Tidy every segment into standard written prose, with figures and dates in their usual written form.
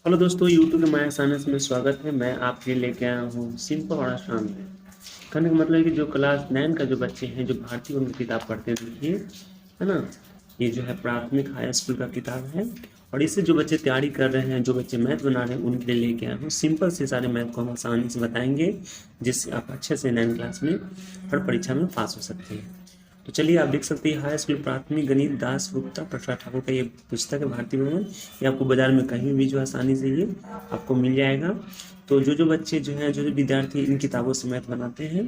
Hello दोस्तों, YouTube के my science में स्वागत है। मैं आपके लिए लेके आया हूँ सिंपल और आसान है। कहने का मतलब है कि जो क्लास 9 का जो बच्चे हैं, जो भारतीय उनकी किताब पढ़ते हैं, देखिए, है ना। ये जो है प्राथमिक हाई स्कूल का किताब है। और इससे जो बच्चे तैयारी कर रहे हैं, जो बच्चे मैथ बना रहे हैं, उनके लिए लेके आया हूँ। सिंपल से सारे मैथ को हम आसानी से बताएंगे, जिससे आप अच्छे से 9 क्लास में हर परीक्षा में पास हो सकते हैं। तो चलिए, आप देख सकते हैं हाई स्कूल प्राथमिक गणित दास गुप्ता प्रसाद ठाकुर का ये पुस्तक है, भारतीय भवन। ये आपको बाजार में कहीं भी जो आसानी से ये आपको मिल जाएगा। तो जो बच्चे जो हैं, जो विद्यार्थी इन किताबों से मैथ बनाते हैं,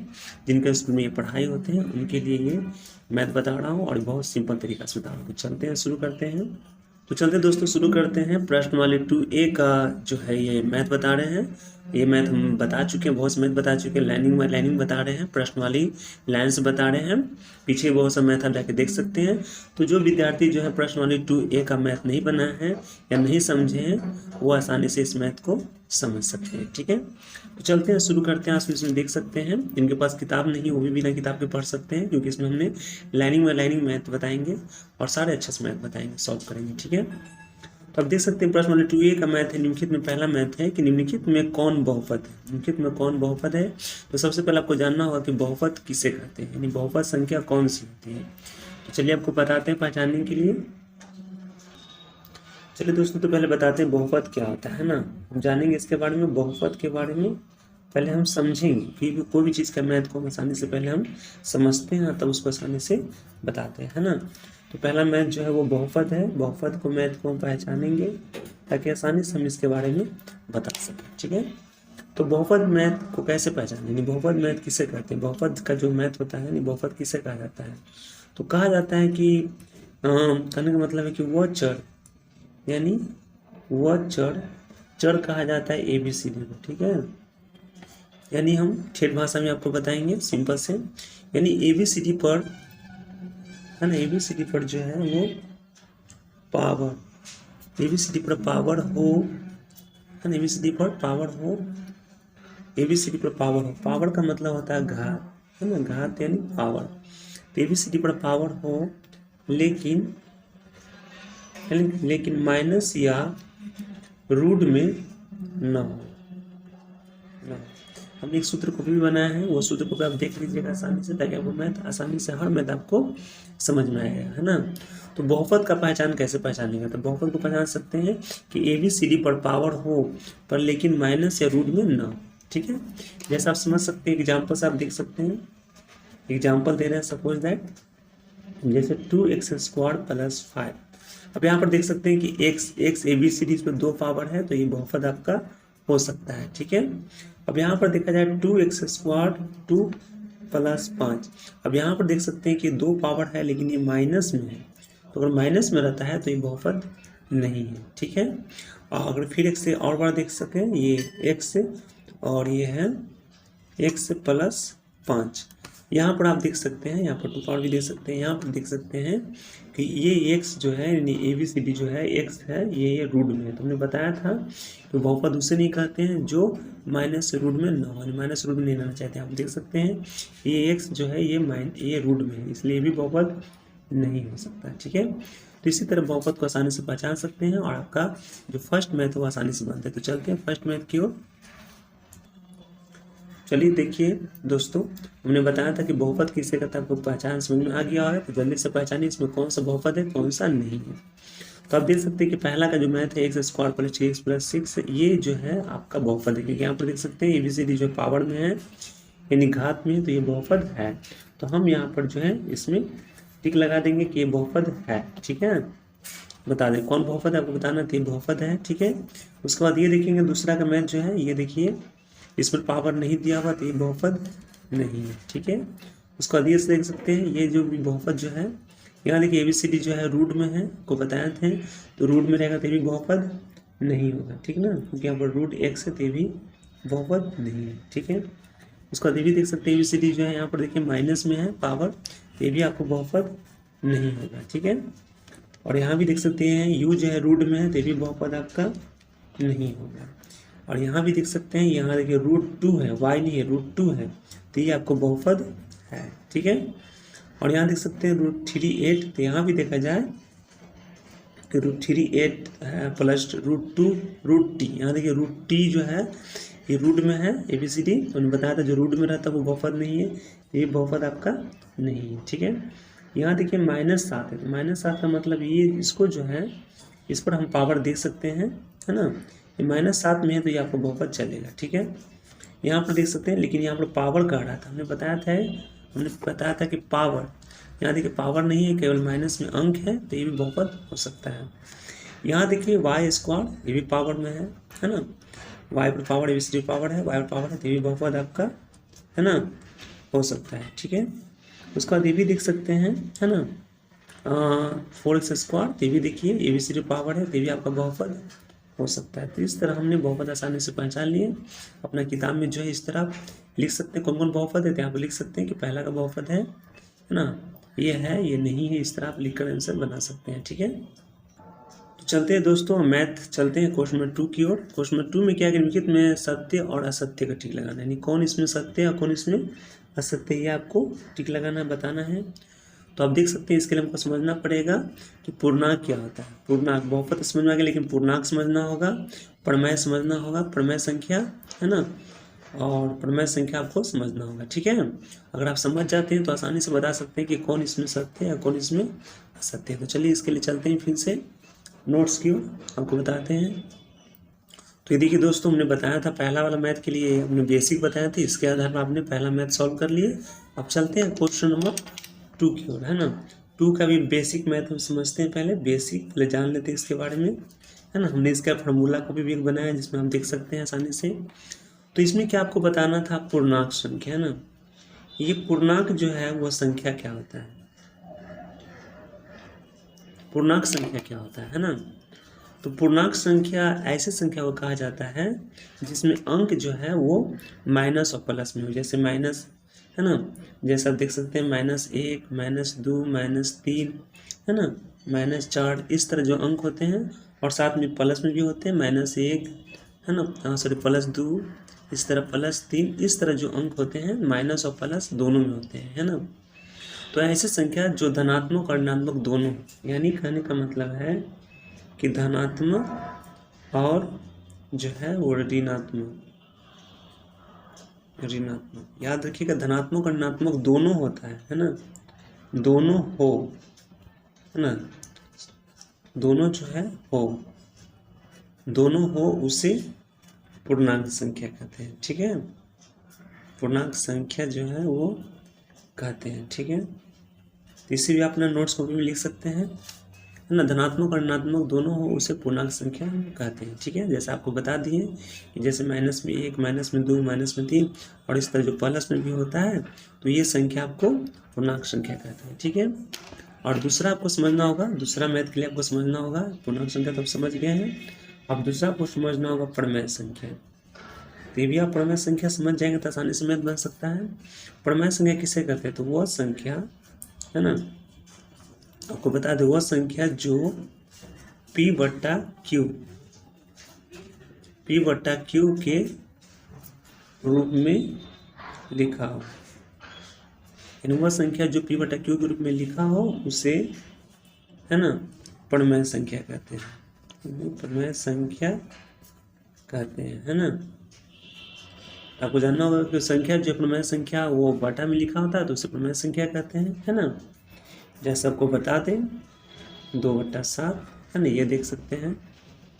जिनके स्कूल में ये पढ़ाई होते हैं, उनके लिए ये मैथ बता रहा हूँ और बहुत सिंपल तरीका से बता रहा हूँ। तो चलते हैं, शुरू करते हैं। तो चलते दोस्तों, शुरू करते हैं। प्रश्न वाले 2A का जो है ये मैथ बता रहे हैं। ये मैथ हम बता चुके हैं, बहुत से मैथ बता चुके हैं। लाइनिंग बाय लाइनिंग बता रहे हैं, प्रश्न वाली लाइन से बता रहे हैं। पीछे बहुत सा मैथ आप जाके देख सकते हैं। तो जो विद्यार्थी जो है प्रश्न वाली 2A का मैथ नहीं बना है या नहीं समझे हैं, वो आसानी से इस मैथ को समझ सकते हैं। ठीक है, तो चलते हैं, शुरू करते हैं। आप इसमें देख सकते हैं, जिनके पास किताब नहीं, वो भी बिना किताब के पढ़ सकते हैं, क्योंकि इसमें हमने लाइनिंग बाय लाइनिंग मैथ बताएंगे और सारे अच्छे से मैथ बताएंगे, सॉल्व करेंगे। ठीक है, तो आप देख सकते हैं प्रश्न नंबर 2A का मैथ है। निम्नलिखित में पहला मैथ है कि निम्नलिखित में कौन बहुपद है। निम्नलिखित में कौन बहुपद है, तो सबसे पहले आपको जानना होगा कि बहुपद किसे कहते हैं, यानी बहुपद संख्या कौन सी होती है। तो चलिए आपको बताते हैं पहचानने के लिए। चलिए दोस्तों, तो पहले बताते हैं बहुपद क्या होता है ना। हम जानेंगे इसके बारे में, बहुपद के बारे में पहले हम समझेंगे। फिर कोई भी चीज़ का मैथ को आसानी से पहले हम समझते हैं, तब उसको आसानी से बताते हैं, है ना। तो पहला मैथ जो है वो बहुपद है। बहुपद को मैथ को हम पहचानेंगे ताकि आसानी से हम इसके बारे में बता सकें। ठीक है, तो बहुपद मैथ को कैसे पहचानें, यानी बहुपद मैथ किसे कहते हैं, बहुपद का जो मैथ होता है, यानी बहुपद किसे कहा जाता है। तो कहा जाता है कि कहने का मतलब है कि वह चर, यानी वह चर, चर कहा जाता है ABCD को। ठीक है, यानी हम ठेठ भाषा में आपको बताएंगे सिंपल से, यानी ABCD पर, है ना, ABCD पर जो है वो पावर, ABCD पर पावर हो, है ना, ABCD पर पावर हो, ABCD पर पावर हो। पावर का मतलब होता है घात, है ना, घात यानी पावर। तो ABCD पर पावर हो, लेकिन लेकिन माइनस या रूट में न हो। हमने एक सूत्र को भी बनाया है, वो सूत्र को भी आप देख लीजिएगा आसानी से, ताकि आपको मैथ आसानी से हर मैथ आपको समझ में आएगा, है ना। तो बहुपद का पहचान कैसे पहचानेगा, तो बहुपद को पहचान सकते हैं कि ABCD पर पावर हो, पर लेकिन माइनस या रूट में न हो। ठीक है, जैसा आप समझ सकते हैं, एग्जाम्पल से आप देख सकते हैं। एग्जाम्पल दे रहे हैं, सपोज दैट जैसे 2x² + 5। अब यहाँ पर देख सकते हैं कि x ABCD इसमें 2 पावर है, तो ये बहुपद आपका हो सकता है। ठीक है, अब यहाँ पर देखा जाए 2x² 2 + 5। अब यहाँ पर देख सकते हैं कि 2 पावर है, लेकिन ये माइनस में है, तो अगर माइनस में रहता है तो ये बहुपद नहीं है। ठीक है, और अगर फिर x से और बार देख सकें, ये x से, और ये है x + 5। यहाँ पर आप देख सकते हैं, यहाँ पर 2 पावर भी देख सकते हैं। यहाँ पर देख सकते हैं कि ये x जो है, यानी ABCD जो है x है, ये रूट में है। तो हमने बताया था कि बहुपद उसे नहीं कहते हैं जो माइनस रूट में ना हो, माइनस रूट में नहीं रहना चाहते हैं। आप देख सकते हैं ये x जो है ये रूट में है, इसलिए भी बहुपद नहीं हो सकता। ठीक है, तो इसी तरह बहुपद को आसानी से पहचान सकते हैं और आपका जो फर्स्ट मैथ है वो आसानी से बनता है। तो चलते हैं फर्स्ट मैथ की ओर। चलिए देखिए दोस्तों, हमने बताया था कि बहुपद किसे कहता है, आपको पहचान समझ में आ गया है। तो जल्दी से पहचानिए इसमें कौन सा बहुपद है, कौन सा नहीं है। तो आप देख सकते हैं कि पहला का जो मैथ है x² + 6x + 6, ये जो है आपका बहुपद है, क्योंकि यहाँ पर देख सकते हैं ABCD जो पावर में है, यानी घात में है, तो ये बहुपद है। तो हम यहाँ पर जो है इसमें टिक लगा देंगे कि ये बहुपद है। ठीक है, बता दें कौन बहुपद है, आपको बताना था, ये बहुपद है। ठीक है, उसके बाद ये देखेंगे दूसरा का मैथ जो है, ये देखिए इस पर पावर नहीं दिया हुआ, तो ये बहुपद नहीं है। ठीक है, उसका बाद ये देख सकते हैं, ये जो भी बहुपद जो है, यहाँ देखिए ABCD जो है रूट में है, को बताए थे, तो रूट में रहेगा तो ये भी बहुपद नहीं होगा। ठीक ना, क्योंकि यहाँ पर रूट x है, तो ये भी बहुपद नहीं है। ठीक है, उसका बाद ये भी देख सकते हैं ABCD जो है, यहाँ पर देखिए माइनस में है पावर, तो ये भी आपको बहुपद नहीं होगा। ठीक है, और यहाँ भी देख सकते हैं U जो है रूट में है, तो ये भी बहुपद आपका नहीं होगा। और यहाँ भी देख सकते हैं, यहाँ देखिए √2 है, y नहीं है, √2 है, तो ये आपको बहुपद है। ठीक है, और यहाँ देख सकते हैं √38, तो यहाँ भी देखा जाए कि √3 8 है प्लस √2 √t। यहाँ देखिए √t जो है ये रूट में है ABCD, तो उन्होंने बताया था जो रूट में रहता है वो बहुपद नहीं है, ये बहुपद आपका नहीं है। ठीक है, यहाँ देखिए -7 है, तो -7 का मतलब ये इसको जो है इस पर हम पावर देख सकते हैं, है ना। ये -7 में है तो ये आपको बहुपद चलेगा। ठीक है, यहाँ पर देख सकते हैं, लेकिन यहाँ पर पावर कह रहा था, हमने बताया था कि पावर, यहाँ देखिए पावर नहीं है, केवल माइनस में अंक है, तो ये भी बहुपद हो सकता है। यहाँ देखिए y², ये भी पावर में है ना, y पर पावर ABCD पावर है, y पर पावर है, तो ये भी बहुपद आपका है ना हो सकता है। ठीक है, उसके बाद ये भी देख सकते हैं, है ना 4x², ये भी देखिए ABCD पावर है, तो ये भी आपका बहुपद हो सकता है। तो इस तरह हमने बहुपद आसानी से पहचान लिए। अपना किताब में जो है इस तरह लिख सकते हैं कौन कौन बहुपद है, तो यहाँ पर लिख सकते हैं कि पहला का बहुपद है ना, ये है, ये नहीं है, इस तरह आप लिखकर आंसर बना सकते हैं। ठीक है, तो चलते हैं दोस्तों मैथ, चलते हैं क्वेश्चन नंबर 2 की ओर। क्वेश्चन नंबर 2 में क्या निम्नलिखित में सत्य और असत्य का टिक लगाना है, यानी कौन इसमें सत्य है और कौन इसमें असत्य, ये आपको टिक लगाना है, बताना है। तो आप देख सकते हैं इसके लिए हमको समझना पड़ेगा कि पूर्णांक क्या होता है। पूर्णांक बहुपद समझ में आ गया, लेकिन पूर्णांक समझना होगा, प्रमेय समझना होगा, प्रमेय संख्या है ना, और प्रमेय संख्या आपको समझना होगा। ठीक है, अगर आप समझ जाते हैं तो आसानी से बता सकते हैं कि कौन इसमें सत्य है और कौन इसमें असत्य है। तो चलिए इसके लिए चलते हैं फिर से नोट्स की ओर, आपको बताते हैं। तो ये देखिए दोस्तों, हमने बताया था पहला वाला मैथ के लिए हमने बेसिक बताया था, इसके आधार पर आपने पहला मैथ सॉल्व कर लिए। अब चलते हैं क्वेश्चन नंबर 2 की ओर, है ना। 2 का भी बेसिक मैथ हम समझते हैं, पहले बेसिक पहले जान लेते हैं इसके बारे में, है ना। हमने इसका फार्मूला का भी एक बनाया है जिसमें हम देख सकते हैं आसानी से। तो इसमें क्या आपको बताना था, पूर्णांक संख्या, है ना। ये पूर्णांक जो है वो संख्या क्या होता है, पूर्णांक संख्या क्या होता है ना। तो पूर्णांक संख्या ऐसे संख्या को कहा जाता है जिसमें अंक जो है वो माइनस और प्लस में हो, जैसे माइनस है ना, जैसे आप देख सकते हैं -1 -2 -3 है ना, -4, इस तरह जो अंक होते हैं, और साथ में प्लस में भी होते हैं -1 है ना, सॉरी +2, इस तरह +3, इस तरह जो अंक होते हैं माइनस और प्लस दोनों में होते हैं, है ना। तो ऐसी संख्या जो धनात्मक और ऋणात्मक दोनों, यानी कहने का मतलब है कि धनात्मक और जो है वो ऋणात्मक, याद रखिएगा, धनात्मक और ऋणात्मक दोनों होता है ना, दोनों हो, है ना, दोनों जो है हो, दोनों हो उसे पूर्णांक संख्या कहते हैं। ठीक है, पूर्णांक संख्या जो है वो कहते हैं। ठीक है, तो इसे भी अपना नोट्स कॉपी में लिख सकते हैं, है ना। धनात्मक और ऋणात्मक दोनों हो उसे पूर्णांक संख्या कहते हैं। ठीक है, जैसे आपको बता दिए कि जैसे -1 -2 -3 और इस तरह जो प्लस में भी होता है, तो ये संख्या आपको पूर्णांक संख्या कहते हैं। ठीक है, और दूसरा आपको समझना होगा, दूसरा मैथ के लिए आपको समझना होगा, पूर्णांक संख्या तो आप समझ गए हैं, अब दूसरा आपको समझना होगा प्रमेय संख्या। तो ये भी आप प्रमेय संख्या समझ जाएंगे तो आसानी से मैथ बन सकता है। प्रमेय संख्या किसे कहते हैं, तो वह संख्या, है ना, आपको बता दो, वह संख्या जो P/Q के रूप में लिखा हो, यानी वह संख्या जो P/Q के रूप में लिखा हो उसे, है ना, प्रमेय संख्या कहते हैं, प्रमेय संख्या कहते हैं, है ना। आपको जानना होगा कि संख्या जो प्रमेय संख्या वो बटा में लिखा होता है तो उसे प्रमेय संख्या कहते हैं, है ना। जैसे आपको बता दें 2/7, है ना, ये देख सकते हैं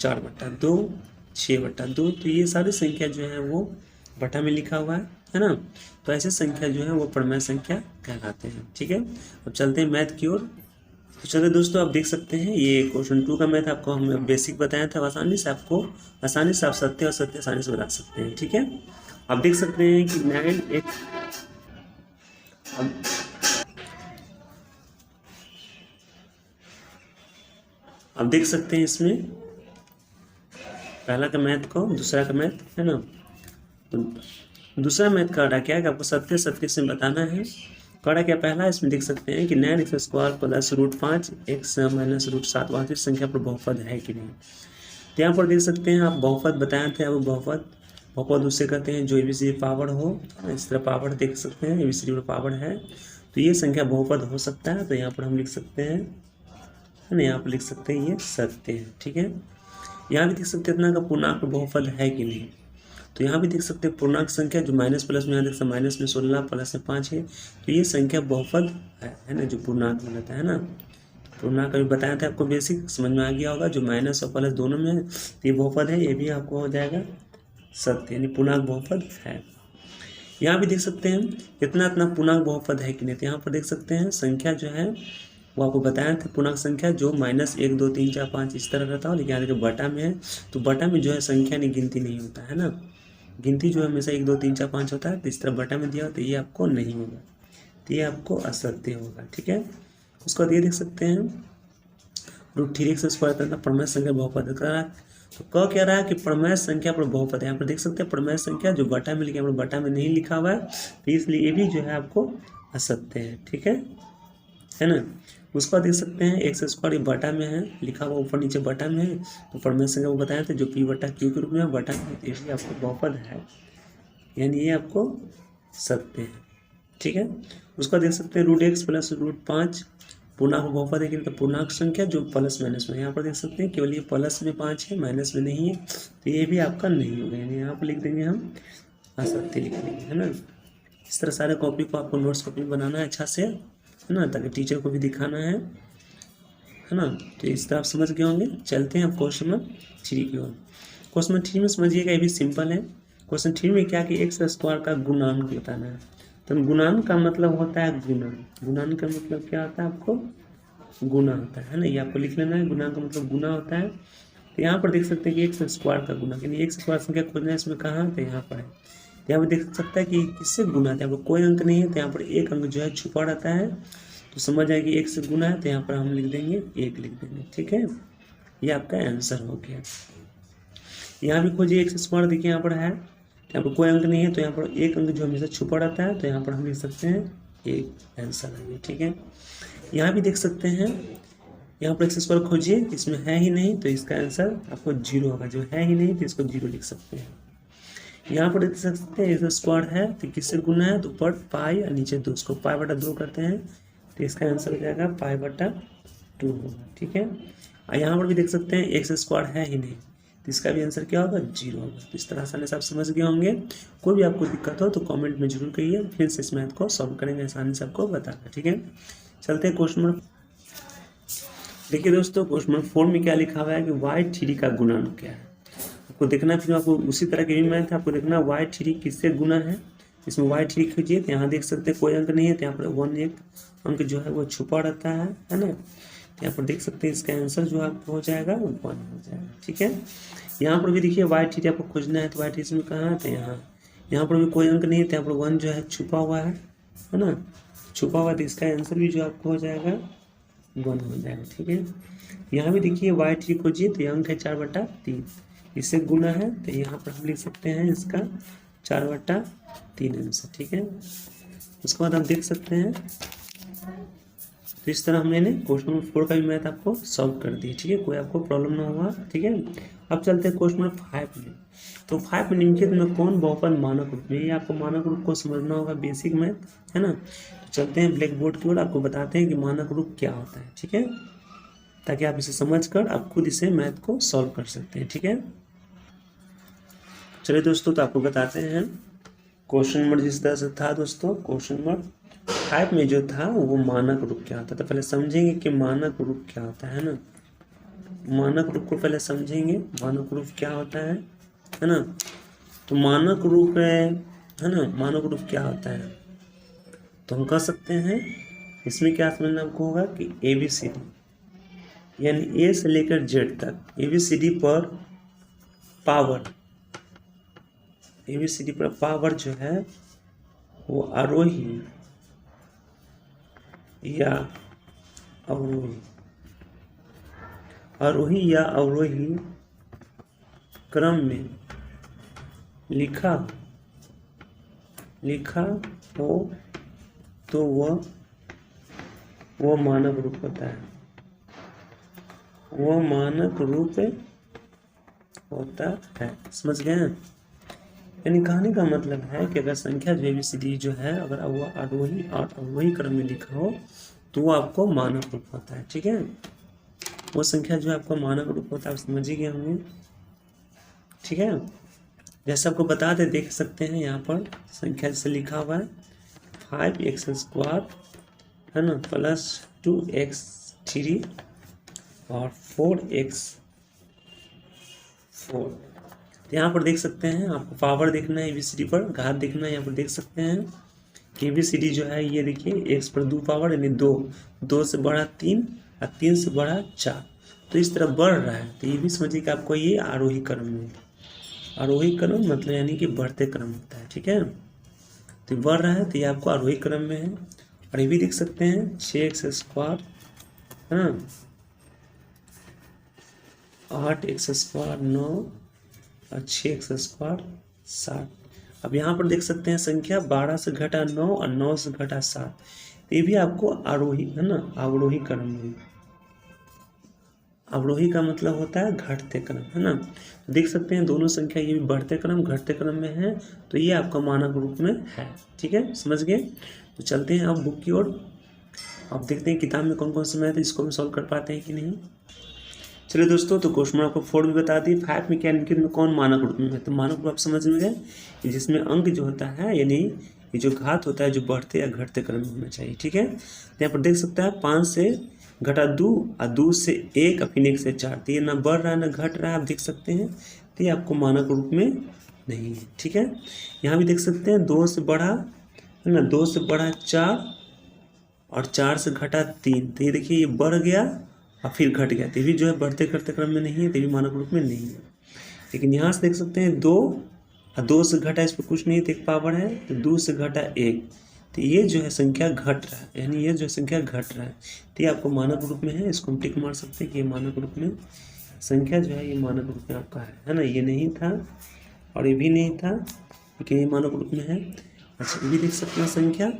4/2, 6/2, तो ये सारी संख्या जो है वो बटा में लिखा हुआ है ना। तो ऐसे संख्या जो है वो प्रमेय संख्या कहलाते हैं। ठीक है, अब चलते हैं मैथ की ओर। तो चलिए दोस्तों, आप देख सकते हैं ये क्वेश्चन 2 का मैथ आपको हमने बेसिक बताया था, आसानी से आप सत्य और सत्य आसानी से बता सकते हैं। ठीक है, आप देख सकते हैं कि 9x, आप देख सकते हैं इसमें पहला का मैथ को, दूसरा का मैथ, है ना। तो दूसरा मैथ का क्या है कि आपको सत्य सत्य से बताना है। कड़ा क्या पहला, इसमें देख सकते हैं कि 9x² + √5 x - √7 वास्तविक संख्या पर बहुपद है कि नहीं। तो यहाँ पर देख सकते हैं, आप बहुपद बताए थे, अब बहुपद उससे कहते हैं जो ABCD पावर हो, इस तरह पावर देख सकते हैं, ABCD पर पावर है, तो ये संख्या बहुपद हो सकता है। तो यहाँ पर हम लिख सकते हैं है ना, यहाँ पर लिख सकते हैं ये सत्य है। ठीक है, यहाँ भी देख सकते हैं इतना का पूर्णांक बहुपद है कि नहीं। तो यहाँ भी देख सकते हैं पूर्णांक संख्या जो माइनस प्लस में, यहाँ देख सकते हैं माइनस में 16 प्लस में 5 है, तो ये संख्या बहुपद है ना, जो पूर्णांक में रहता है ना। पूर्णांक अभी बताया था आपको, बेसिक समझ में आ गया होगा, जो माइनस और प्लस दोनों में है तो ये बहुपद है, ये भी आपको हो जाएगा सत्य, यानी पूर्णांक बहुपद है। यहाँ भी देख सकते हैं इतना पूर्णांक बहुपद है कि नहीं। तो यहाँ पर देख सकते हैं संख्या जो है वो आपको बताया था, पूर्णांक संख्या जो माइनस 1 2 3 4 5 इस तरह रहता है, लेकिन यहाँ देखिए बटा में है, तो बटा में जो है संख्या नहीं गिनती नहीं होता है ना, गिनती जो है हमेशा 1 2 3 4 5 होता है, तो इस तरह बटा में दिया हो तो ये आपको नहीं होगा, तो ये आपको असत्य होगा। ठीक है, उसके बाद ये देख सकते हैं √3x² तथा प्रमेय संख्या बहुपद कर रहा है। तो कह रहा है कि प्रमेय संख्या पर बहुपद है। यहाँ पर देख सकते हैं प्रमेय संख्या जो बटा में लिखा है, बटा में नहीं लिखा हुआ है, तो इसलिए ये भी जो है आपको असत्य है। ठीक है ना। उसको देख सकते हैं x² बटा में है लिखा हुआ, ऊपर नीचे बटा में है, तो प्रमेय संख्या वो बताया था जो p/q के रूप में बटा में, तो इसलिए आपको बहुपद है, यानी ये आपको सत्य है। ठीक है, उसका देख सकते हैं √x + √5 पूर्णांक बहुपद है कि तो पूर्णांक संख्या जो प्लस माइनस में, यहाँ पर देख सकते हैं केवल ये प्लस में 5 है, माइनस में नहीं है, तो ये भी आपका नहीं होगा, यानी यहाँ पर लिख देंगे हम असत्य लिख देंगे, है ना। इस तरह सारे कॉपी को आपको नोट्स कॉपी बनाना है अच्छा से, है ना, ताकि टीचर को भी दिखाना है ना। तो इस तरह आप समझ गए होंगे। चलते हैं अब क्वेश्चन नंबर 3 की ओर। क्वेश्चन नंबर 3 में समझिएगा, ये भी सिंपल है। क्वेश्चन 3 में क्या कि x² का गुणांक बताना है। तो गुणांक का मतलब होता है गुना, गुणांक का मतलब क्या होता है आपको, गुना होता है ना, ये आपको लिख लेना है, गुणांक का मतलब गुना होता है। तो यहाँ पर देख सकते हैं कि x² का गुना, यानी x² संख्या खोजना है, इसमें कहाँ, तो यहाँ पर है। यहाँ पर देख सकता है कि किससे गुना है, यहाँ पर कोई अंक नहीं है, तो यहाँ पर एक अंक जो है छुपा रहता है, तो समझ आएगी एक से गुना है, तो यहाँ पर हम लिख देंगे 1 लिख देंगे। ठीक है, ये आपका आंसर हो गया। यहाँ भी खोजिए x², देखिए यहाँ पर है, यहाँ पर कोई अंक नहीं है, तो यहाँ पर एक अंक जो हमेशा छुपा रहता है, तो यहाँ पर हम लिख सकते हैं एक आंसर है। ठीक है, यहाँ भी देख सकते हैं, यहाँ पर x² खोजिए, इसमें है ही नहीं, तो इसका आंसर आपको 0 होगा, जो है ही नहीं तो इसको 0 लिख सकते हैं। यहाँ पर देख सकते हैं x² है, तो किससे गुना है, तो ऊपर पाई और नीचे 2, उसको π/2 करते हैं, तो इसका आंसर हो जाएगा π/2 होगा। ठीक है, और यहाँ पर भी देख सकते हैं x² है ही नहीं, तो इसका भी आंसर क्या होगा, 0 होगा। तो इस तरह आसानी से आप समझ गए होंगे। कोई भी आपको दिक्कत हो तो कमेंट में जरूर कहिए, फिर से इस मैथ को सॉल्व करेंगे आसानी से आपको बताकर। ठीक है, चलते हैं क्वेश्चन नंबर। देखिए दोस्तों, क्वेश्चन नंबर 4 में क्या लिखा हुआ है कि y3 का गुणांक क्या है, आपको देखना। फिर आपको उसी तरह के भी मैथ आपको देखना, y3 किससे गुना है, इसमें y3 खोजिए, तो यहाँ देख सकते हैं कोई अंक नहीं है, तो यहाँ पर 1 एक अंक जो है वो छुपा रहता है ना, तो यहाँ पर देख सकते हैं इसका आंसर जो आपको हो जाएगा 1 हो जाएगा। ठीक है, यहाँ पर भी देखिए y3 आपको खोजना है, तो y3 इसमें कहाँ है, तो यहाँ पर भी कोई अंक नहीं है, तो यहाँ पर 1 जो है छुपा हुआ है ना, छुपा हुआ, तो इसका आंसर भी जो आपको हो जाएगा 1 हो जाएगा। ठीक है, यहाँ भी देखिए y3 खोजिए, तो अंक है 4/3, इससे गुना है, तो यहाँ पर हम लिख सकते हैं इसका 4/3 आंसर। ठीक है, उसके बाद आप देख सकते हैं, तो इस तरह हमने क्वेश्चन नंबर 4 का भी मैथ आपको सॉल्व कर दिया। ठीक है, कोई आपको प्रॉब्लम ना हुआ। ठीक है, अब चलते हैं क्वेश्चन नंबर 5 में। तो 5 में निम्नलिखित में कौन बहुपद मानक रूप में, ये आपको मानक रूप को समझना होगा, बेसिक मैथ है ना। तो चलते हैं ब्लैक बोर्ड की ओर, आपको बताते हैं कि मानक रूप क्या होता है। ठीक है, ताकि आप इसे समझकर आप खुद इसे मैथ को सॉल्व कर सकते हैं। ठीक है, चलिए दोस्तों, तो आपको बताते हैं क्वेश्चन नंबर जिस तरह से था दोस्तों, क्वेश्चन नंबर 5 में जो था वो मानक रूप क्या होता है। तो पहले समझेंगे कि मानक रूप क्या होता है ना, मानक रूप को पहले समझेंगे, मानक रूप क्या होता है ना। तो मानक रूप है ना, मानक रूप क्या होता है, तो हम कह सकते हैं इसमें क्या समझना आपको होगा कि ABCD, यानी A से लेकर Z तक ABCD पर पावर जो है वो आरोही या अवरोही क्रम में लिखा हो तो वह मानक रूप होता है, वह मानक रूप होता है। समझ गए? यानी कहने का मतलब है कि अगर संख्या जो ABCD जो है, अगर वो आरोही और अवरोही क्रम में लिखा हो तो वो आपको मानक रूप होता है। ठीक है, वो संख्या जो है आपका मानक रूप होता है, आप समझ ही गए होंगे। ठीक है, जैसे आपको बता दे, देख सकते हैं यहाँ पर संख्या जैसे लिखा हुआ है 5x² है ना प्लस 2x3 और 4x4। यहाँ पर देख सकते हैं, आपको पावर देखना है ABCD पर, घात देखना है। यहाँ पर देख सकते हैं कि ABCD जो है ये देखिए x पर 2 पावर यानी 2, 2 से बढ़ा 3 और 3 से बढ़ा 4, तो इस तरह बढ़ रहा है। तो ये भी समझिए कि आपको ये आरोही क्रम में, आरोही क्रम मतलब यानी कि बढ़ते क्रम होता है। ठीक है, तो बढ़ रहा है तो ये आपको आरोही क्रम में है। और ये भी देख सकते हैं 6x² है ना, 8x² 9 और 6x² 7। अब यहाँ पर देख सकते हैं संख्या 12 से घटा 9 और 9 से घटा 7, ये भी आपको आरोही है ना, अवरोही क्रम में। अवरोही का मतलब होता है घटते क्रम है ना। तो देख सकते हैं दोनों संख्या ये भी बढ़ते क्रम घटते क्रम में है, तो ये आपका मानक रूप में है। ठीक है, समझ गए। तो चलते हैं अब बुक की ओर। अब देखते हैं किताब में कौन कौन से मैथ है, इसको हम सॉल्व कर पाते हैं कि नहीं। चलिए दोस्तों, तो क्वेश्चन आपको 4 भी बता दी। 5 में क्या निम्नलिखित में कौन मानक रूप में है, तो मानक रूप आप समझ में गए कि जिसमें अंक जो होता है यानी ये जो घात होता है जो बढ़ते या घटते क्रम में होना चाहिए। ठीक है, तो यहाँ पर देख सकते हैं 5 से घटा 2 और 2 से 1 और फिर 1 से 4, तो ये ना बढ़ रहा है ना घट रहा है, आप देख सकते हैं। तो ये आपको मानक रूप में नहीं है। ठीक है, यहाँ भी देख सकते हैं 2 से बढ़ा है ना, 2 से बढ़ा 4 और 4 से घटा 3, तो ये देखिए ये बढ़ गया और फिर घट गया, तो ये भी जो है बढ़ते घटते क्रम में नहीं है, तो ये भी मानक रूप में नहीं है। लेकिन यहाँ से देख सकते हैं 2 और 2 से घटा, इस पर कुछ नहीं, तो एक पावर है, तो 2 से घटा 1, तो ये जो है संख्या घट रहा है, यानी ये जो संख्या घट रहा है, तो ये आपको मानक रूप में है। इसको हम टिक मार सकते हैं कि ये मानक रूप में संख्या जो है ये मानक रूप में आपका है ना। ये नहीं था और ये भी नहीं था, लेकिन ये मानक रूप में है। अच्छा, ये भी देख सकते हैं संख्या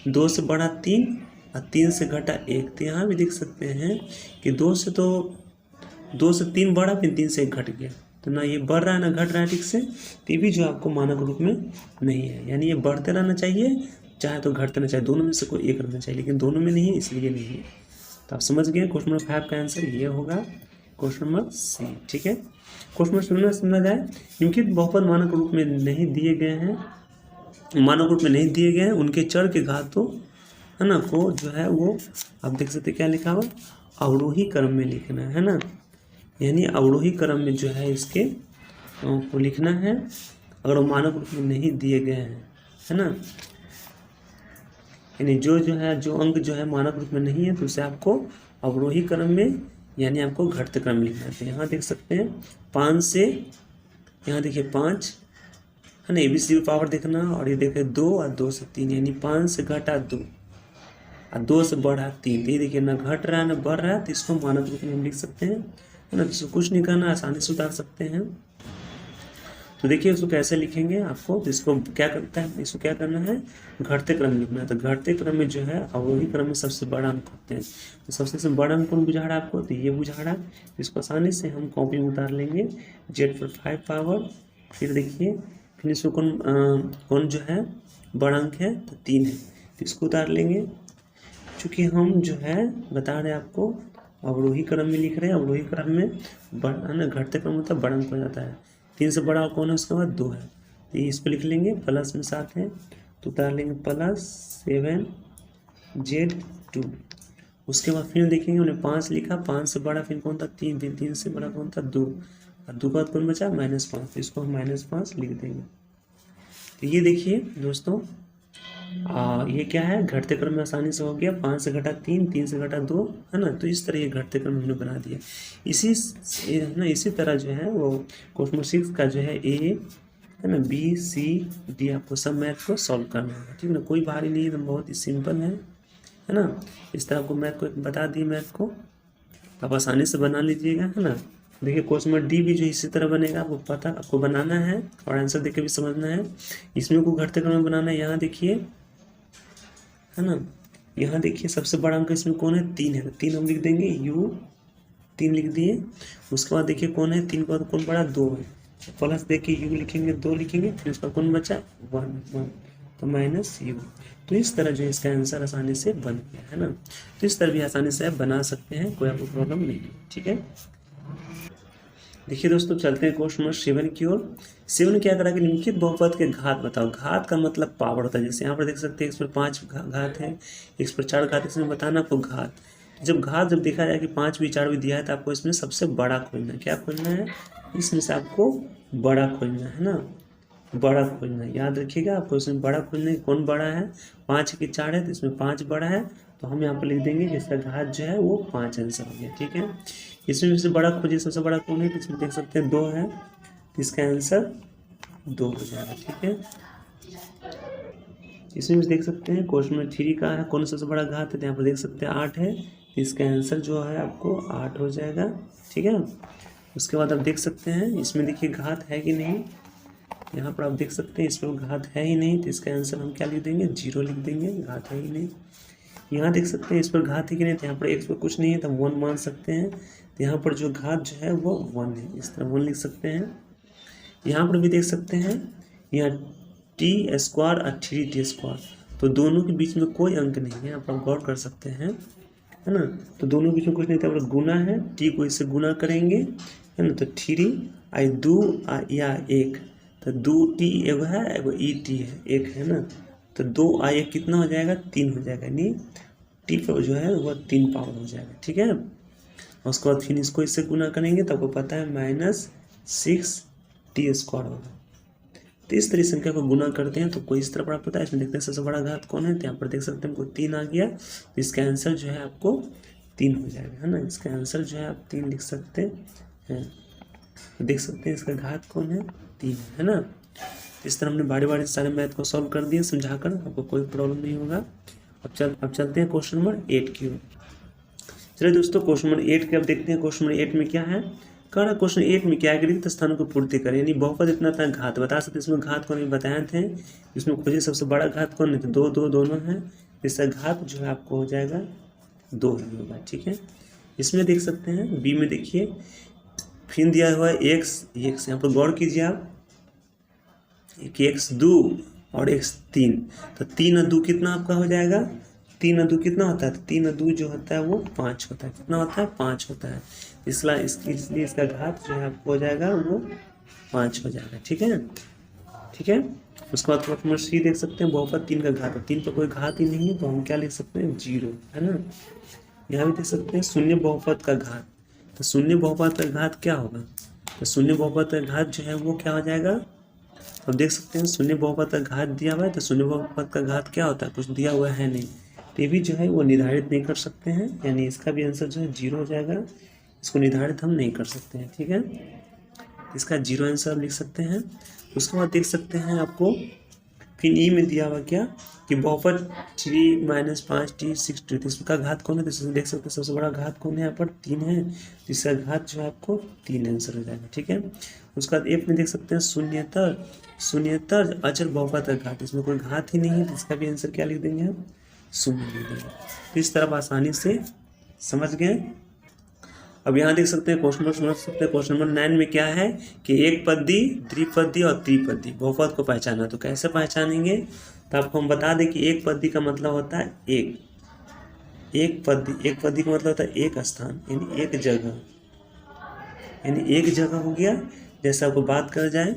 2 से बढ़ा 3 और 3 से घटा 1, तो यहाँ भी देख सकते हैं कि 2 से 3 बढ़ा फिर 3 से 1 घट गया, तो ना ये बढ़ रहा है ना घट रहा है ठीक से, तो ये भी जो आपको मानक रूप में नहीं है। यानी ये बढ़ते रहना चाहिए चाहे तो घटते रहना चाहिए, दोनों में से कोई एक रहना चाहिए, लेकिन दोनों में नहीं है इसलिए नहीं है। तो आप समझ गए क्वेश्चन नंबर 5 का आंसर ये होगा क्वेश्चन नंबर सी। ठीक है, क्वेश्चन नंबर समझा जाए, क्योंकि बहुपद मानक रूप में नहीं दिए गए हैं, मानक रूप में नहीं दिए गए हैं, उनके चर के घातों है ना को जो है वो आप देख सकते क्या लिखा हुआ, अवरोही क्रम में लिखना है ना। यानी अवरोही क्रम में जो है इसके को लिखना है, अगर वो मानक रूप में नहीं दिए गए हैं है ना। यानी जो अंक जो है मानक रूप में नहीं है, तो उसे आपको अवरोही क्रम में यानी आपको घटते क्रम में लिखना है। यहाँ देख सकते हैं 5 से, यहाँ देखिए 5 है ना, ABCD पावर देखना, और ये देखिए 2 और 2 से 3, यानी 5 से घटा 2 और 2 से बढ़ा 3, तो ये देखिए ना घट रहा है ना बढ़ रहा है, तो इसको मानक रूप में हम लिख सकते हैं है ना। जिसको कुछ नहीं करना, आसानी से उतार सकते हैं। तो देखिए उसको कैसे लिखेंगे आपको, तो इसको क्या करता है, इसको क्या करना है, घटते क्रम में लिखना है। तो घटते क्रम में जो है अवरोही क्रम में सबसे बड़ा अंक होते हैं, तो सबसे बड़ा अंक कौन बुझा रहा है आपको, तो ये बुझा रहा है। इसको आसानी से हम कॉपी में उतार लेंगे, Z पर 5 पावर, फिर देखिए फिर इसको कौन जो है बड़ा अंक है, तो 3 है, तो इसको उतार लेंगे। चूँकि हम जो है बता रहे हैं आपको अवरोही क्रम में लिख रहे हैं, अवरोही क्रम में बड़ा ना घटते क्रम मतलब बड़ा अंक हो जाता है। 3 से बड़ा कौन है, उसके बाद 2 है, तो इस पर लिख लेंगे प्लस में 7 है, तो उतार लेंगे +7Z2। उसके बाद फिर देखेंगे उन्हें 5 लिखा, 5 से बड़ा फिर कौन था 3, फिर 3 से बड़ा कौन था 2, और 2 का बाद कौन बचा -5, तो इसको हम -5 लिख देंगे। तो ये देखिए दोस्तों ये क्या है, घटते क्रम में आसानी से हो गया, 5 से घटा 3, 3 से घटा 2 है ना। तो इस तरह ये घटते क्रम हमने बना दिया। इसी तरह जो है वो क्वेश्चन 6 का जो है A है ना, B C D आपको सब मैथ को सॉल्व करना है। ठीक है ना, कोई भारी नहीं है, तो बहुत ही सिंपल है ना। इस तरह आपको मैथ को बता दिए, मैथ को आप आसानी से बना लीजिएगा है ना। देखिए क्वेश्चन नंबर D भी जो इसी तरह बनेगा, आपको बनाना है और आंसर देख के भी समझना है। इसमें को घटते क्रम में बनाना है। यहाँ देखिए है ना, यहाँ देखिए सबसे बड़ा अंक इसमें कौन है, 3 है, तो 3 हम लिख देंगे, U 3 लिख दिए। उसके बाद देखिए कौन है, 3 के बाद कौन बड़ा 2 है, प्लस देखिए U लिखेंगे 2 लिखेंगे, फिर उसका कौन बचा 1 1, तो माइनस यू। तो इस तरह जो है इसका आंसर आसानी से बन गया है ना। तो इस तरह भी आसानी से आप बना सकते हैं, कोई आपको प्रॉब्लम नहीं है। ठीक है, देखिए दोस्तों चलते हैं क्वेश्चन नंबर 7 की ओर। 7 क्या करा कि निम्नलिखित बहुपद के घात बताओ। घात का मतलब पावर होता है। जैसे यहाँ पर देख सकते हैं x पर 5 घात है, x पर 4 घात, इसमें बताना आपको घात। जब घात जब देखा जाए कि 5 भी 4 भी दिया है तो आपको इसमें सबसे बड़ा खोजना है। क्या खोजना है? इसमें से आपको बड़ा खोजना है ना, बड़ा खोजना है। याद रखिएगा आपको इसमें बड़ा खोजना है। कौन बड़ा है? 5 की 4 है तो इसमें 5 बड़ा है, तो हम यहाँ पर लिख देंगे कि इसका घात जो है वो 5 आंसर हो गया। ठीक है, इसमें से बड़ा खोजिए, सबसे बड़ा कौन है? तो इसमें देख सकते हैं 2 है, तो इसका आंसर 2 हो जाएगा। ठीक है, इसमें भी देख सकते हैं क्वेश्चन में 3 का है, कौन सबसे बड़ा घात है? तो यहाँ पर देख सकते हैं 8 है, तो इसका आंसर जो है आपको 8 हो जाएगा। ठीक है, उसके बाद आप देख सकते हैं इसमें देखिए घात है कि नहीं। यहाँ पर आप देख सकते हैं इसमें घात है ही नहीं, तो इसका आंसर हम क्या लिख देंगे? 0 लिख देंगे, घात है ही नहीं। यहाँ देख सकते हैं इस पर घात है कि नहीं, तो यहाँ पर x पर कुछ नहीं है तो हम 1 मान सकते हैं। तो यहाँ पर जो घात जो है वो 1 है, इस तरह 1 लिख सकते हैं। यहाँ पर भी देख सकते हैं यहाँ t² और 3t², तो दोनों के बीच में कोई अंक नहीं है, यहाँ पर आप गौर कर सकते हैं, है ना। तो दोनों के बीच में कुछ नहीं था, यहाँ पर गुना है, t को इससे गुना करेंगे, है ना। तो 3 आई 2 या 1, तो 2t एगो है, एगो et है, 1 है ना। तो 2 आई 1 कितना हो जाएगा? 3 हो जाएगा, यानी टी पर जो है वह 3 पावर हो जाएगा। ठीक है, उसके बाद फिर इसको इससे गुना करेंगे तो आपको पता है -6t² होगा। तो इस तरह संख्या को गुना करते हैं तो कोई इस तरह प्राप्त होता है। इसमें देखते हैं सबसे बड़ा घात कौन है, तो यहाँ पर देख सकते हैं हमको 3 आ गया, तो इसका आंसर जो है आपको 3 हो जाएगा, है ना। इसका आंसर जो है आप 3 लिख सकते हैं। तो देख सकते हैं इसका घात कौन है? 3 है ना। इस तरह हमने बारी बारी सारे मैथ को सॉल्व कर दिए समझाकर, आपको कोई प्रॉब्लम नहीं होगा। अब चलते हैं क्वेश्चन नंबर 8 की ओर। चलिए दोस्तों क्वेश्चन नंबर 8 के अब देखते हैं क्वेश्चन नंबर 8 में क्या है। कह रहा क्वेश्चन 8 में क्या है कि रिक्त स्थानों को पूर्ति करें, यानी बहुपद इतना था, घात बता सकते। इसमें घात को नहीं बताए थे, इसमें खोजिए सबसे बड़ा घात कौन है, तो 2 2 दोनों है, इसका घात जो है आपको हो जाएगा 2 ही होगा। ठीक है, इसमें देख सकते हैं बी में देखिए फिर दिया हुआ है x, यहाँ पर गौर कीजिए आप, एक x2 और x3, तो 3 और 2 कितना आपका हो जाएगा? 3 और 2 कितना होता है? तो 3 और 2 जो होता है वो 5 होता है। कितना होता है? 5 होता है। इसलिए इसका घात जो है आपको हो जाएगा वो 5 हो जाएगा। ठीक है, ठीक है। उसके बाद क्वेश्चन सी देख सकते हैं बहुपद 3 का घात है, 3 पर कोई घात ही नहीं है, तो हम क्या लिख सकते हैं? 0, है ना। यहाँ भी देख सकते हैं शून्य बहुपद का घात, तो शून्य बहुपद का घात क्या होगा? तो शून्य बहुपद का घात जो है वो क्या हो जाएगा? अब देख सकते हैं शून्य बहुपद का घात दिया हुआ है, तो शून्य बहुपद का घात क्या होता है? कुछ दिया हुआ है नहीं, तो ये भी जो है वो निर्धारित नहीं कर सकते हैं, यानी इसका भी आंसर जो है 0 हो जाएगा। इसको निर्धारित हम नहीं कर सकते हैं। ठीक है, इसका 0 आंसर लिख सकते हैं। उसके बाद देख सकते हैं आपको फिर ई में दिया हुआ क्या कि बहुपद 3 - 5t 6t, तो इसका घात कौन है? तो इसमें देख सकते हैं सबसे बड़ा घात कौन है? यहाँ पर 3 है, तो इसका घात जो है आपको 3 आंसर हो जाएगा। ठीक है, उसके बाद एफ में देख सकते हैं शून्यतर अचर बहुपद का घात, इसमें कोई घात ही नहीं है, तो इसका भी आंसर क्या लिख देंगे हम? 0 लिख देंगे। तो इस तरह आसानी से समझ गए। अब यहाँ देख सकते हैं क्वेश्चन नंबर समझ सकते हैं। क्वेश्चन नंबर 9 में क्या है कि एक पदी, द्विपदी और त्रिपदी बहुपद को पहचाना। तो कैसे पहचानेंगे? तो आपको हम बता दें कि एक पदी का मतलब होता है एक पदी का मतलब होता है एक स्थान, यानी एक जगह, यानी एक जगह हो गया। जैसे आपको बात कर जाए,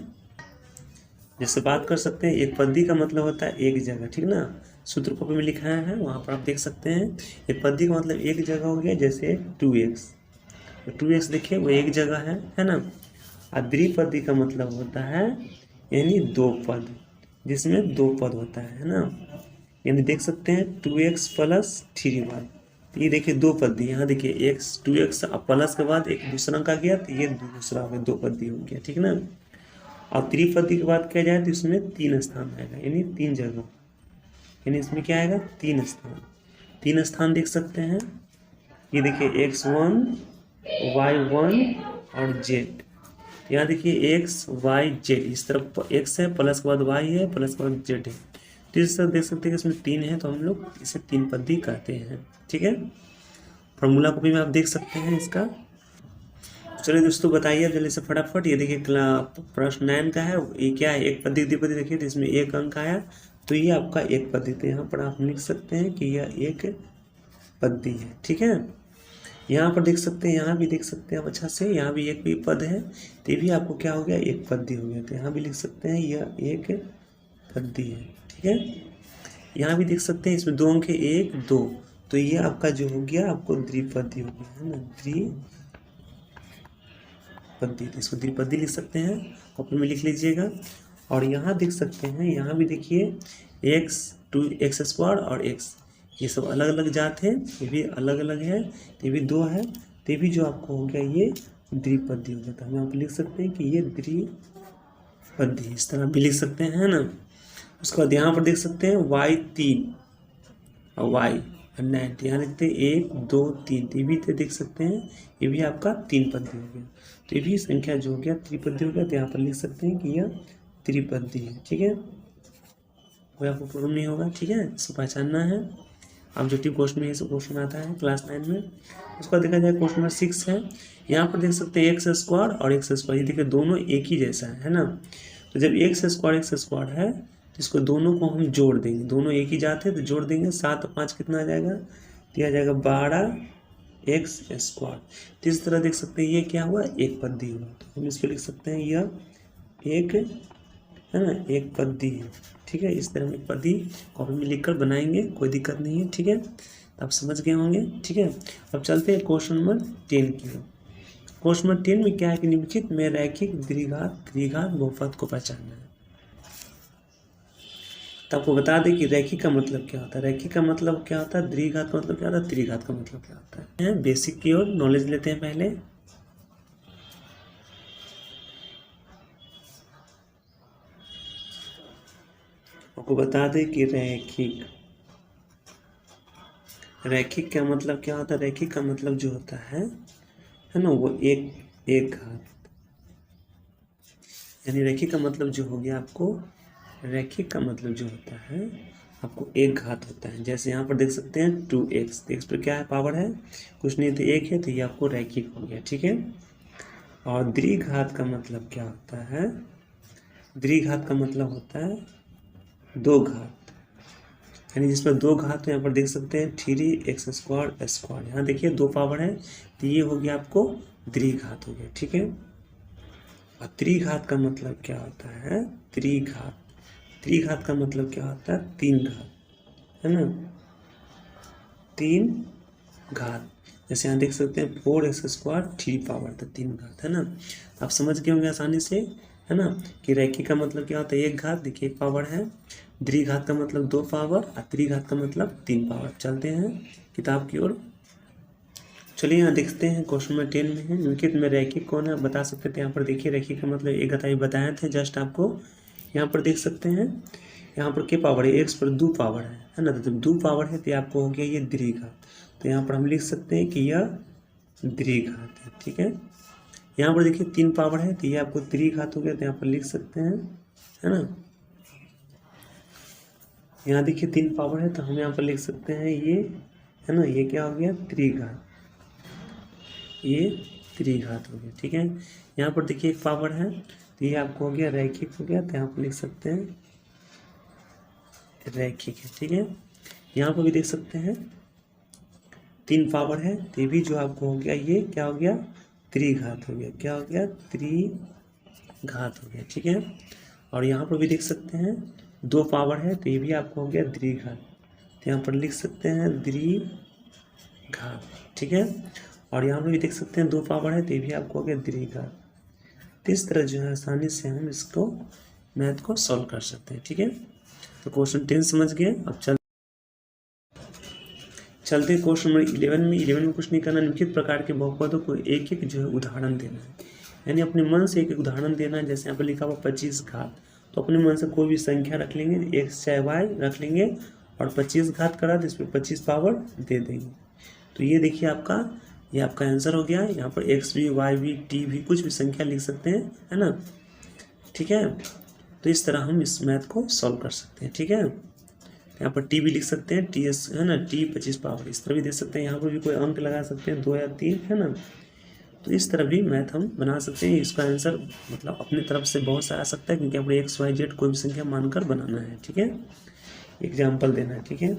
जैसे बात कर सकते हैं, एक पदी का मतलब होता है एक जगह, ठीक ना। सूत्र कॉपी में लिखा है, वहाँ पर आप देख सकते हैं। एक पदी का मतलब एक जगह हो गया, जैसे 2x, तो 2x देखिए वो एक जगह है ना। और द्विपदी का मतलब होता है यानी 2 पद, जिसमें 2 पद होता है ना। यानी देख सकते हैं 2x + 3y, तो ये देखिए 2 पद दिए। यहाँ देखिए x 2x प्लस के बाद एक दूसरा का गया, तो ये दूसरा हो गया, 2 पद हो गया, ठीक ना। और त्रिपदी की बात किया जाए तो इसमें 3 स्थान आएगा, यानी 3 जगह, यानी इसमें क्या आएगा? 3 स्थान। 3 स्थान देख सकते हैं, ये देखिए x1 y1 और z। यहाँ देखिए x y z, इस तरफ x है, प्लस के बाद y है, प्लस के बाद z है। तो इस तरह देख सकते हैं कि इसमें 3 है, तो हम लोग इसे 3 पदी कहते हैं, ठीक है। फॉर्मूला कॉपी में आप देख सकते हैं इसका। चलिए दोस्तों बताइए जल्दी से फटाफट। ये देखिए प्रश्न 9 का है, ये क्या है? एक पदी द्विपदी देखिए, तो इसमें एक अंक आया, तो ये आपका एक पद्य, तो यहाँ पर आप लिख सकते हैं कि यह एक पद्य है। ठीक है, यहाँ पर देख सकते हैं, यहाँ भी देख सकते हैं आप अच्छा से, यहाँ भी एक भी पद है, तो ये भी आपको क्या हो गया, एक पद्य हो गया। तो यहाँ भी लिख सकते हैं यह एक पद्य है। ठीक है, यहाँ भी देख सकते हैं इसमें 2 अंक है, 1 2, तो ये आपका जो हो गया आपको द्विपदी हो गया है ना, द्विपदी। तो इसको द्विपदी लिख सकते हैं, कॉपी में लिख लीजिएगा। और यहाँ देख सकते हैं, यहाँ भी देखिए x 2x² और x, ये सब अलग अलग जात है, ये भी अलग अलग है, ये भी 2 है, तो ये भी जो आपको हो गया ये द्विपदी हो गया। तो हम यहाँ पर लिख सकते हैं कि ये द्विपदी, इस तरह भी लिख सकते हैं, है ना। उसके बाद यहाँ पर देख सकते हैं y 3 और y 9, यहाँ लिखते हैं 1 2 3, ये भी तो देख सकते हैं, ये भी आपका 3 पद्य हो गया। तो ये भी संख्या जो हो गया त्रिपदी हो गया, तो यहाँ पर लिख सकते हैं कि यह त्रिपदी है। ठीक है, कोई आपको प्रॉब्लम नहीं होगा। ठीक है, इसको पहचानना है। ऑब्जेक्टिव क्वेश्चन में ये सब क्वेश्चन आता है क्लास 9 में। उसके बाद देखा जाए क्वेश्चन नंबर 6 है, यहाँ पर देख सकते हैं x² और x², ये देखिए दोनों एक ही जैसा है ना। तो जब x² है तो इसको दोनों को हम जोड़ देंगे, दोनों एक ही जात है तो जोड़ देंगे, 7 और 5 कितना आ जाएगा, दिया जाएगा 12x²। तो इस तरह देख सकते हैं ये क्या हुआ, एक पद्य हुआ। तो हम इसको लिख सकते हैं यह एक, है ना, एक पद्य है। ठीक है, इस तरह हम एक पद्य कॉपी में लिखकर बनाएंगे, कोई दिक्कत नहीं है। ठीक है, तो आप समझ गए होंगे। ठीक है, अब चलते हैं क्वेश्चन नंबर 10 की ओर। क्वेश्चन नंबर 10 में क्या है कि निम्नलिखित में रैखिक द्विघात बहुपद को पहचानना है। तो आपको बता दें कि रैखिक का मतलब क्या होता है, रैखिक का मतलब क्या होता है, द्विघात का मतलब क्या होता है, त्रिघात का मतलब क्या होता है। बेसिक की ओर नॉलेज लेते हैं पहले। आपको बता दें कि रैखिक का मतलब क्या होता है, रैखिक का मतलब जो होता है ना, वो एक घात, यानी रैखिक का मतलब जो हो गया आपको, रैखिक का मतलब जो होता है आपको एक घात होता है। जैसे यहाँ पर देख सकते हैं 2x, तो x पर क्या है, पावर है, कुछ नहीं तो 1 है, तो ये आपको रैखिक हो गया। ठीक है, और द्विघात का मतलब क्या होता है, द्विघात का मतलब होता है 2 घात, यानी जिसमें 2 घात, तो यहाँ पर देख सकते हैं 3x²², यहाँ देखिए 2 पावर है, तो ये हो गया आपको द्विघात हो गया। ठीक है, और त्रिघात का मतलब क्या होता है, त्रिघात का मतलब क्या होता है, 3 घात, है ना, 3 घात। जैसे यहाँ देख सकते हैं 4x² 3 पावर, तो 3 घात, है ना। आप समझ गए होंगे आसानी से, है ना, कि रैखिक का मतलब क्या होता है, 1 घात, देखिए 1 पावर है, द्विघात का मतलब 2 पावर, और त्रिघात का मतलब 3 पावर। चलते हैं किताब की ओर। चलिए यहाँ देखते हैं क्वेश्चन नंबर 10 में है, निम्नलिखित में रैखिक कौन है, आप बता सकते थे। यहाँ पर देखिए रैखिक का मतलब एक घात बताए थे जस्ट आपको, यहाँ पर देख सकते हैं, यहाँ पर क्या पावर है, x पर 2 पावर है ना, तो जब 2 पावर है तो आपको हो गया ये द्विघात। तो यहाँ पर हम लिख सकते हैं कि यह द्विघात है। ठीक है, यहाँ पर देखिए 3 पावर है, तो ये आपको त्रिघात हो गया, तो यहाँ पर लिख सकते हैं, है ना। यहाँ देखिए 3 पावर है, तो हम यहाँ पर लिख सकते हैं ये, है ना, ये क्या हो गया, त्रिघात, ये त्रिघात हो गया। ठीक है, यहाँ पर देखिए 1 पावर है, तो ये आपको हो गया रैखिक हो गया, तो यहाँ पर लिख सकते हैं रैखिक है। ठीक है, यहाँ पर भी देख सकते हैं 3 पावर है, तो ये भी जो आपको हो गया ये क्या हो गया, त्रिघात हो गया, क्या हो गया, त्रिघात हो गया। ठीक है, और यहाँ पर भी देख सकते हैं 2 पावर है, तो ये भी आपको हो गया द्विघात, तो यहाँ पर लिख सकते हैं द्विघात। ठीक है, और यहाँ पर भी देख सकते हैं 2 पावर है, तो ये भी आपको हो गया द्विघात। तो इस तरह जो है आसानी से हम इसको मैथ को सॉल्व कर सकते हैं। ठीक है, तो क्वेश्चन 10 समझ गए। अब चलते क्वेश्चन नंबर 11 में। 11 में कुछ नहीं करना, निम्नलिखित प्रकार के बहुपदों को एक एक जो है उदाहरण देना है, यानी अपने मन से एक एक उदाहरण देना है। जैसे यहाँ पर लिखा हुआ 25 घात, तो अपने मन से कोई भी संख्या रख लेंगे, x चाहे y रख लेंगे, और 25 घात करा तो इसमें 25 पावर दे देंगे। तो ये देखिए आपका, ये आपका आंसर हो गया है। यहाँ पर x भी, y भी, t भी, कुछ भी संख्या लिख सकते हैं, है ना। ठीक है, तो इस तरह हम इस मैथ को सॉल्व कर सकते हैं। ठीक है, यहाँ पर टी भी लिख सकते हैं, टी एस, है ना, टी 25 पावर, इस तरह भी दे सकते हैं। यहाँ पर भी कोई अंक लगा सकते हैं, 2 या 3, है ना। तो इस तरह भी मैथ हम बना सकते हैं। इसका आंसर मतलब अपनी तरफ से बहुत सा आ सकता है, क्योंकि अपने x y z कोई भी संख्या मानकर बनाना है। ठीक है, एग्जाम्पल देना है, ठीक है।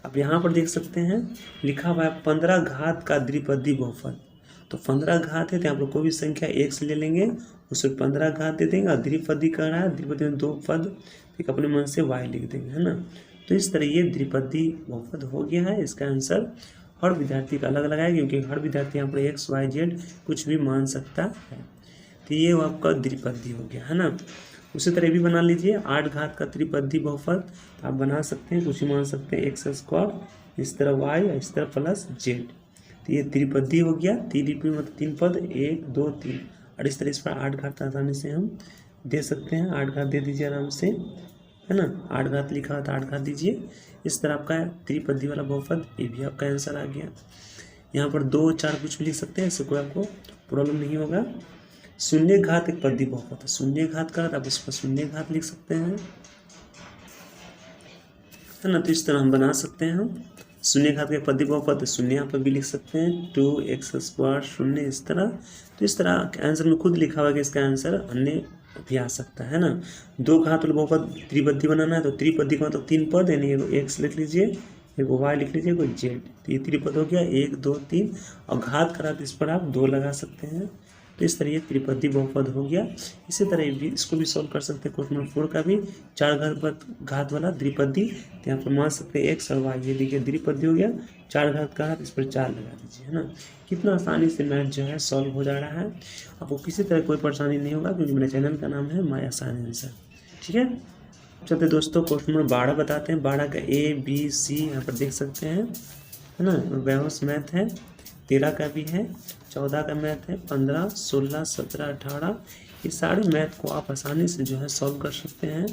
अब यहाँ पर देख सकते हैं लिखा हुआ है 15 घात का द्विपदी बहुपद। तो 15 घात है तो यहाँ पर कोई भी संख्या एक से ले लेंगे, उसमें 15 घात दे देंगे, और द्विपदी कह रहा है, द्विपदी में 2 पद, एक अपने मन से y लिख देंगे, है ना। तो इस तरह ये द्विपदी बहुपद हो गया है। इसका आंसर हर विद्यार्थी का अलग अलग है, क्योंकि हर विद्यार्थी यहाँ पर x y z कुछ भी मान सकता है। तो ये आपका द्विपदी हो गया, है ना। उसी तरह भी बना लीजिए 8 घात का त्रिपदी बहुपद, तो आप बना सकते हैं, कुछ ही मान सकते हैं, एक्स स्क्वायर, इस तरह y, इस तरह प्लस z। तो ये त्रिपदी हो गया, त्रिपदी मतलब 3 पद, 1 2 3, और इस तरह इस पर 8 घात आसानी से हम दे सकते हैं। 8 घात दे दीजिए आराम से, है ना। 8 घात लिखा हुआ था, 8 घात दीजिए। इस तरह आपका त्रिपदी वाला बहुपद, ये भी आपका आंसर आ गया। यहाँ पर 2 4 कुछ भी लिख सकते हैं, इससे कोई आपको प्रॉब्लम नहीं होगा। शून्य घात एक पदी बहुपद है, शून्य घात का आप इस पर शून्य घात लिख सकते हैं, है ना। तो इस तरह हम बना सकते हैं। हम शून्य घात के पदी बहुपद शून्य यहाँ पर भी लिख सकते हैं, 2x² शून्य, इस तरह। तो इस तरह आंसर में खुद लिखा हुआ है कि इसका आंसर अन्य भी आ सकता है ना। 2 घात वाला बहुपद त्रिपदी बनाना है, तो त्रिपदी का मतलब 3 पद, यानी एगो x लिख लीजिए, एगो y लिख लीजिए, एगो z। तो ये त्रिपद हो गया, 1 2 3, और घात करा तो इस पर आप 2 लगा सकते हैं। तो इस तरह ये त्रिपदी बहुपद हो गया। इसी तरह भी इसको भी सॉल्व कर सकते हैं। क्वेश्चन नंबर 4 का भी 4 घात वाला द्विपदी, तो यहाँ पर मान सकते हैं x और y, ये देखिए द्विपदी हो गया, 4 घात का, इस पर 4 लगा दीजिए, है ना। कितना आसानी से मैथ जो है सॉल्व हो जा रहा है, आपको किसी तरह कोई परेशानी नहीं होगा, क्योंकि मेरे चैनल का नाम है माय आसान आंसर, ठीक है। चलते दोस्तों क्वेश्चन नंबर 12 बताते हैं। 12 का ABC यहाँ पर देख सकते हैं, है ना। व्यावस मैथ है, 13 का भी है, 14 का मैथ है, 15 16 17 18, ये सारे मैथ को आप आसानी से जो है सॉल्व कर सकते हैं,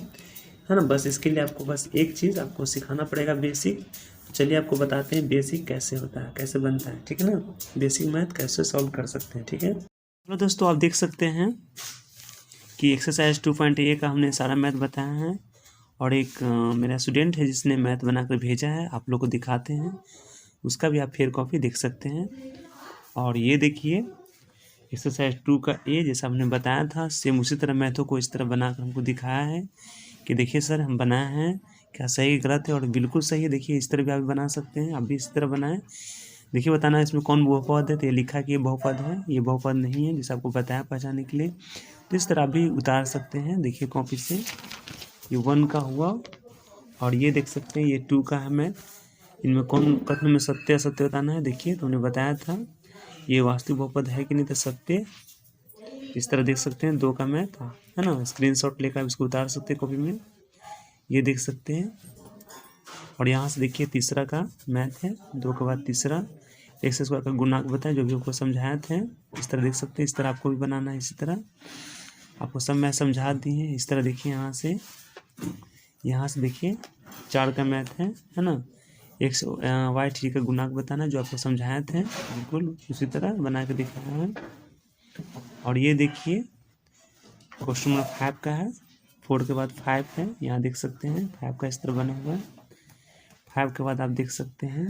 है ना। बस इसके लिए आपको बस एक चीज़ आपको सिखाना पड़ेगा, बेसिक। चलिए आपको बताते हैं बेसिक कैसे होता है, कैसे बनता है, ठीक है ना। बेसिक मैथ कैसे सॉल्व कर सकते हैं, ठीक है। चलो दोस्तों आप देख सकते हैं कि एक्सरसाइज 2.a का हमने सारा मैथ बताया है, और एक मेरा स्टूडेंट है जिसने मैथ बनाकर भेजा है, आप लोग को दिखाते हैं, उसका भी आप फेयर कॉपी देख सकते हैं। और ये देखिए एक्सरसाइज 2 का ए, जैसा हमने बताया था सेम उसी तरह मैथों को इस तरह बनाकर हमको दिखाया है कि देखिए सर हम बनाए हैं, क्या सही गलत है, और बिल्कुल सही है। देखिए इस तरह भी आप बना सकते हैं, आप भी इस तरह बनाएं। देखिए बताना इसमें कौन बहुपद है, तो ये लिखा कि ये बहुपद है, ये बहुपद नहीं है, जैसे आपको बताया पहचानने के लिए। तो इस तरह आप भी उतार सकते हैं, देखिए कॉपी से। ये 1 का हुआ, और ये देख सकते हैं ये 2 का है मैथ। इनमें कौन कथन में सत्य असत्य बताना है, देखिए तो उन्हें बताया था ये वास्तविक बहुपद है कि नहीं, तो सत्य। इस तरह देख सकते हैं 2 का मैथ, है ना। स्क्रीनशॉट लेकर आप इसको उतार सकते हैं कॉपी में, ये देख सकते हैं। और यहाँ से देखिए तीसरा का मैथ है, 2 के बाद तीसरा, एक्स स्क्वायर का गुणांक बताएं, जो भी आपको समझाए थे, इस तरह देख सकते हैं। इस तरह आपको भी बनाना है, इसी तरह आपको सब मैं समझा दी है। इस तरह देखिए यहाँ से देखिए 4 का मैथ है ना। एक्स वाई थ्री का गुणांक बताना, जो आपको समझाए थे बिल्कुल उसी तरह बना के दिखाया है। और ये देखिए क्वेश्चन नंबर 5 का है, 4 के बाद 5 है, यहाँ देख सकते हैं 5 का इस तरह बना हुआ है। 5 के बाद आप देख सकते हैं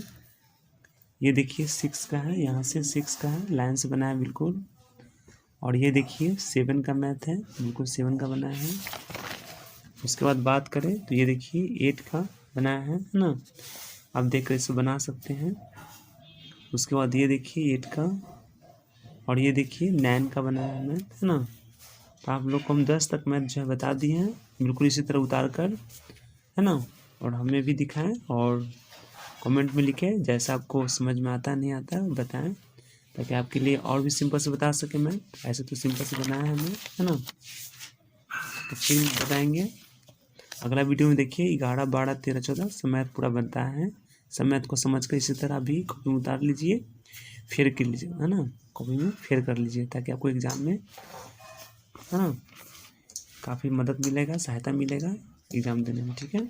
ये देखिए 6 का है, यहाँ से 6 का है, लाइन से बनाया बिल्कुल। और ये देखिए 7 का मैथ है, बिल्कुल 7 का बनाया है। उसके बाद बात करें तो ये देखिए 8 का बनाया है ना, आप देख कर इसे बना सकते हैं। उसके बाद ये देखिए 8 का, और ये देखिए 9 का बनाया है मैथ, है ना। तो आप लोग को हम 10 तक मैथ जो है बता दिए हैं, बिल्कुल इसी तरह उतार कर, है ना। और हमें भी दिखाएं, और कमेंट में लिखें जैसा आपको समझ में आता नहीं आता बताएं, ताकि आपके लिए और भी सिंपल से बता सके मैथ। ऐसे तो सिंपल से बनाया है हमने, है ना। तो फिर बताएंगे अगला वीडियो में। देखिए 11 12 13 14 सब मैथ पूरा बनता है। सब मैथ को समझ कर इसी तरह भी कॉपी में उतार लीजिए, फेयर कर लीजिए, है ना। कॉपी में फेयर कर लीजिए, ताकि आपको एग्जाम में, है ना, काफ़ी मदद मिलेगा, सहायता मिलेगा एग्ज़ाम देने में, ठीक है।